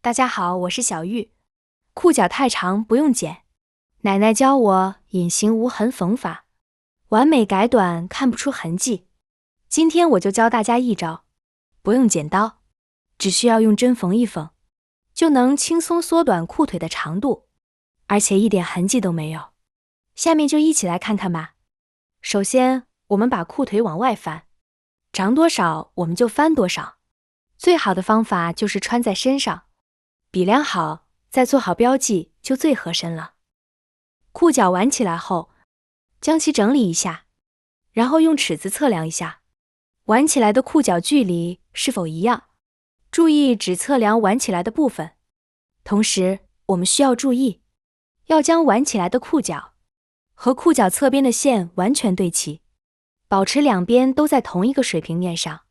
大家好，我是小玉。裤脚太长不用剪，奶奶教我隐形无痕缝法，完美改短看不出痕迹。今天我就教大家一招，不用剪刀，只需要用针缝一缝，就能轻松缩短裤腿的长度，而且一点痕迹都没有。下面就一起来看看吧。首先，我们把裤腿往外翻，长多少我们就翻多少。最好的方法就是穿在身上，比量好，再做好标记就最合身了。裤脚挽起来后，将其整理一下，然后用尺子测量一下，挽起来的裤脚距离是否一样，注意只测量挽起来的部分。同时，我们需要注意，要将挽起来的裤脚和裤脚侧边的线完全对齐，保持两边都在同一个水平面上，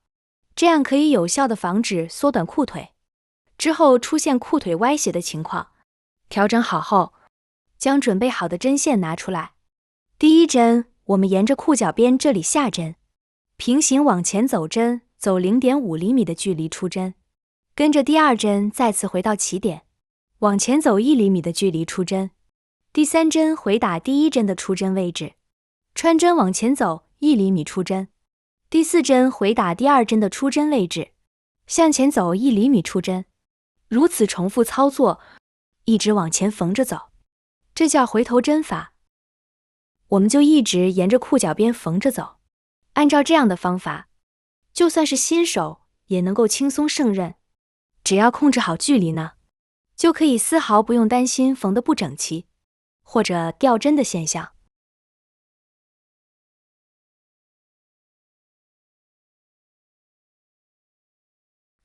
这样可以有效地防止缩短裤腿。之后出现裤腿歪斜的情况，调整好后，将准备好的针线拿出来。第一针，我们沿着裤脚边这里下针，平行往前走针，走 0.5 厘米的距离出针。跟着第二针再次回到起点，往前走1厘米的距离出针。第三针回打第一针的出针位置，穿针往前走1厘米出针。第四针回打第二针的出针位置，向前走1厘米出针。如此重复操作，一直往前缝着走，这叫回头针法。我们就一直沿着裤脚边缝着走，按照这样的方法，就算是新手也能够轻松胜任。只要控制好距离呢，就可以丝毫不用担心缝得不整齐，或者掉针的现象。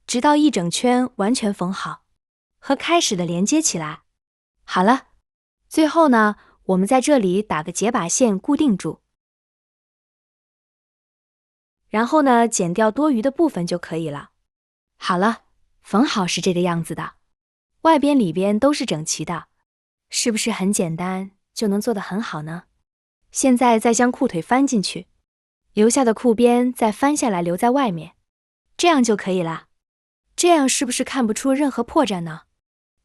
直到一整圈完全缝好，和开始的连接起来。好了，最后呢，我们在这里打个结把线固定住，然后呢，剪掉多余的部分就可以了。好了，缝好是这个样子的，外边里边都是整齐的，是不是很简单就能做得很好呢？现在再将裤腿翻进去，留下的裤边再翻下来留在外面，这样就可以了。这样是不是看不出任何破绽呢？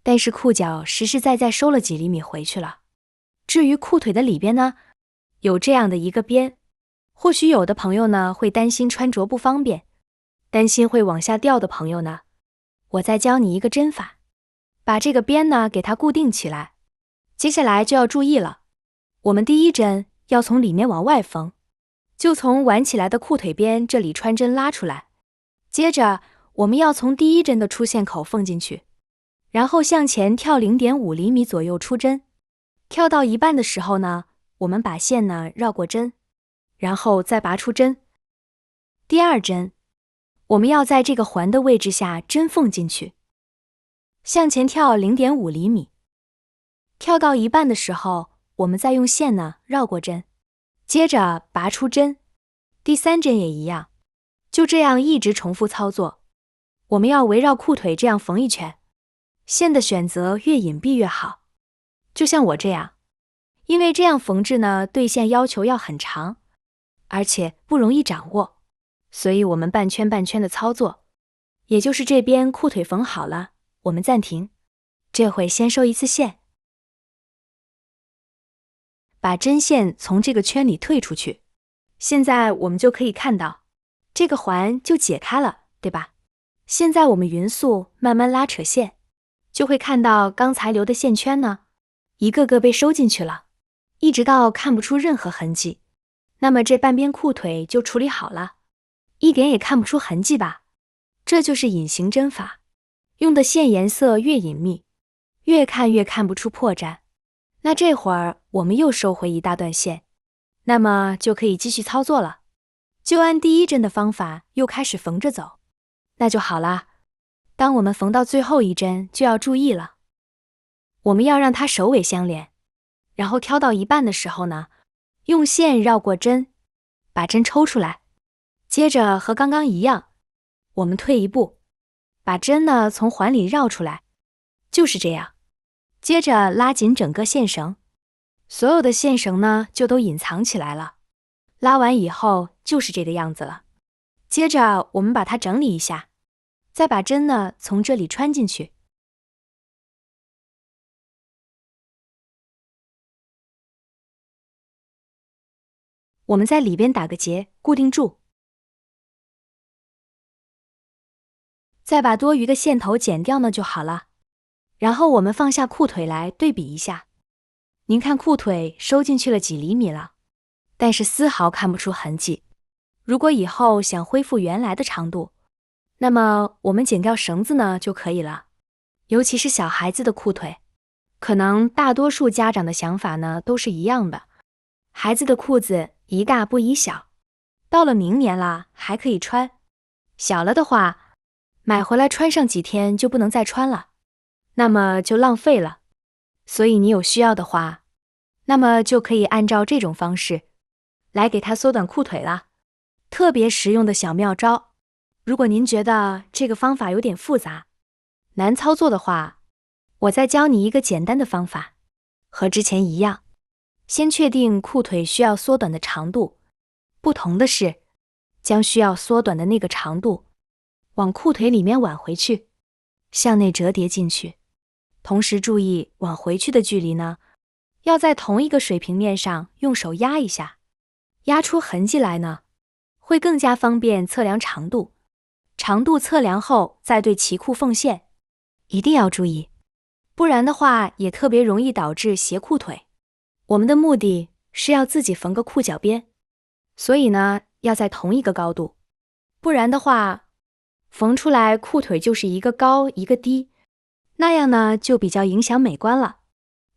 但是裤脚实实在在收了几厘米回去了。至于裤腿的里边呢，有这样的一个边，或许有的朋友呢会担心穿着不方便，担心会往下掉的朋友呢，我再教你一个针法，把这个边呢给它固定起来。接下来就要注意了，我们第一针要从里面往外缝，就从挽起来的裤腿边这里穿针拉出来，接着我们要从第一针的出线口缝进去，然后向前跳 0.5 厘米左右出针。跳到一半的时候呢，我们把线呢绕过针，然后再拔出针。第二针，我们要在这个环的位置下针缝进去，向前跳 0.5 厘米。跳到一半的时候，我们再用线呢绕过针，接着拔出针。第三针也一样，就这样一直重复操作。我们要围绕裤腿这样缝一圈，线的选择越隐蔽越好。就像我这样，因为这样缝制呢，对线要求要很长，而且不容易掌握，所以我们半圈半圈的操作。也就是这边裤腿缝好了，我们暂停，这会先收一次线，把针线从这个圈里退出去。现在我们就可以看到，这个环就解开了，对吧？现在我们匀速慢慢拉扯线，就会看到刚才留的线圈呢，一个个被收进去了，一直到看不出任何痕迹。那么这半边裤腿就处理好了，一点也看不出痕迹吧？这就是隐形针法，用的线颜色越隐秘，越看越看不出破绽。那这会儿我们又收回一大段线，那么就可以继续操作了，就按第一针的方法又开始缝着走。那就好啦。当我们缝到最后一针就要注意了，我们要让它首尾相连，然后挑到一半的时候呢，用线绕过针，把针抽出来，接着和刚刚一样，我们退一步，把针呢从环里绕出来，就是这样。接着拉紧整个线绳，所有的线绳呢就都隐藏起来了。拉完以后就是这个样子了。接着我们把它整理一下，再把针呢从这里穿进去，我们在里边打个结，固定住。再把多余的线头剪掉呢就好了。然后我们放下裤腿来对比一下。您看裤腿收进去了几厘米了，但是丝毫看不出痕迹。如果以后想恢复原来的长度，那么我们剪掉绳子呢就可以了。尤其是小孩子的裤腿，可能大多数家长的想法呢都是一样的。孩子的裤子宜大不宜小，到了明年啦还可以穿，小了的话，买回来穿上几天就不能再穿了，那么就浪费了。所以你有需要的话，那么就可以按照这种方式来给它缩短裤腿了。特别实用的小妙招。如果您觉得这个方法有点复杂，难操作的话，我再教你一个简单的方法，和之前一样，先确定裤腿需要缩短的长度，不同的是，将需要缩短的那个长度往裤腿里面挽回去，向内折叠进去。同时注意往回去的距离呢，要在同一个水平面上用手压一下，压出痕迹来呢，会更加方便测量长度。长度测量后再对齐裤缝线，一定要注意，不然的话也特别容易导致斜裤腿。我们的目的是要自己缝个裤脚边，所以呢要在同一个高度，不然的话缝出来裤腿就是一个高一个低，那样呢就比较影响美观了。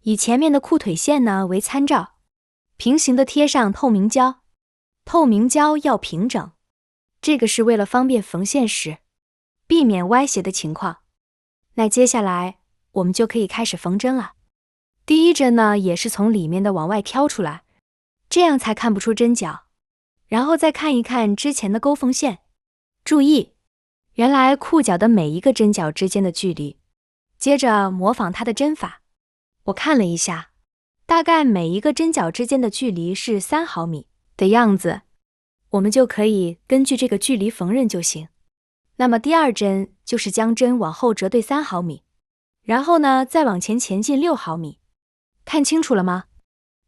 以前面的裤腿线呢为参照，平行的贴上透明胶，透明胶要平整，这个是为了方便缝线时避免歪斜的情况。那接下来我们就可以开始缝针了。第一针呢也是从里面的往外挑出来，这样才看不出针脚。然后再看一看之前的勾缝线，注意原来裤脚的每一个针脚之间的距离。接着模仿它的针法，我看了一下，大概每一个针脚之间的距离是3毫米的样子，我们就可以根据这个距离缝纫就行。那么第二针就是将针往后折对3毫米，然后呢再往前前进6毫米。看清楚了吗？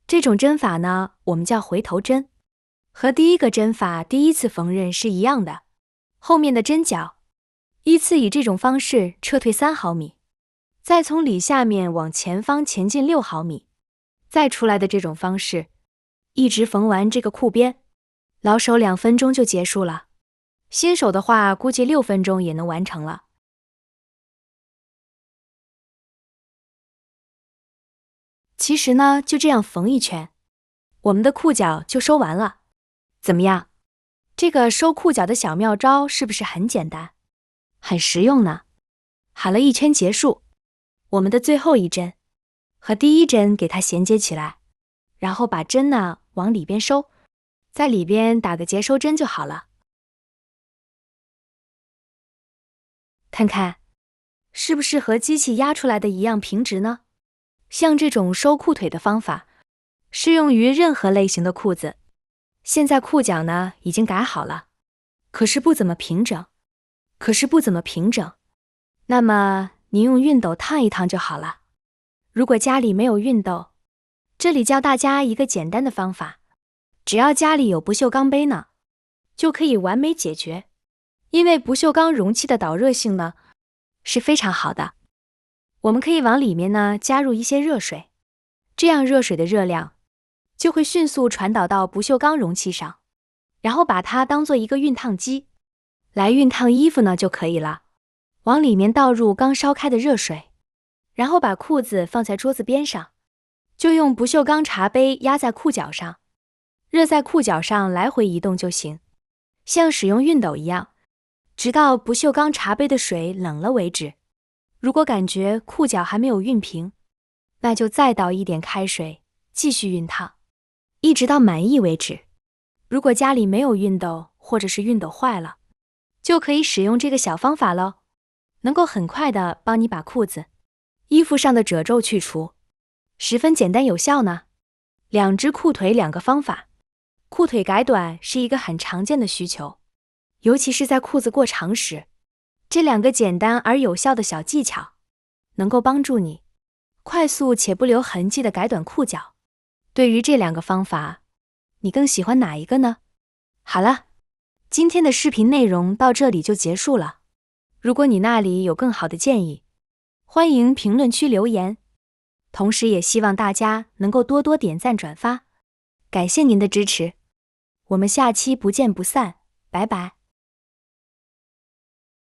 这种针法呢我们叫回头针，和第一个针法第一次缝纫是一样的。后面的针脚依次以这种方式撤退3毫米，再从里下面往前方前进6毫米，再出来的这种方式，一直缝完这个裤边。老手2分钟就结束了，新手的话估计6分钟也能完成了。其实呢就这样缝一圈，我们的裤脚就收完了。怎么样？这个收裤脚的小妙招是不是很简单，很实用呢？好了，一圈结束，我们的最后一针和第一针给它衔接起来，然后把针呢往里边收，在里边打个结收针就好了。看看是不是和机器压出来的一样平直呢？像这种收裤腿的方法适用于任何类型的裤子。现在裤脚呢已经改好了，可是不怎么平整，那么您用熨斗烫一烫就好了。如果家里没有熨斗，这里教大家一个简单的方法，只要家里有不锈钢杯呢，就可以完美解决。因为不锈钢容器的导热性呢是非常好的，我们可以往里面呢加入一些热水，这样热水的热量就会迅速传导到不锈钢容器上，然后把它当做一个熨烫机来熨烫衣服呢就可以了。往里面倒入刚烧开的热水，然后把裤子放在桌子边上，就用不锈钢茶杯压在裤脚上，热在裤脚上来回移动就行，像使用熨斗一样，直到不锈钢茶杯的水冷了为止。如果感觉裤脚还没有熨平，那就再倒一点开水继续熨烫，一直到满意为止。如果家里没有熨斗，或者是熨斗坏了，就可以使用这个小方法咯，能够很快的帮你把裤子、衣服上的褶皱去除，十分简单有效呢。2只裤腿2个方法。裤腿改短是一个很常见的需求，尤其是在裤子过长时，这2个简单而有效的小技巧能够帮助你快速且不留痕迹的改短裤脚。对于这2个方法，你更喜欢哪一个呢？好了，今天的视频内容到这里就结束了。如果你那里有更好的建议，欢迎评论区留言。同时也希望大家能够多多点赞转发，感谢您的支持。我们下期不见不散，拜拜。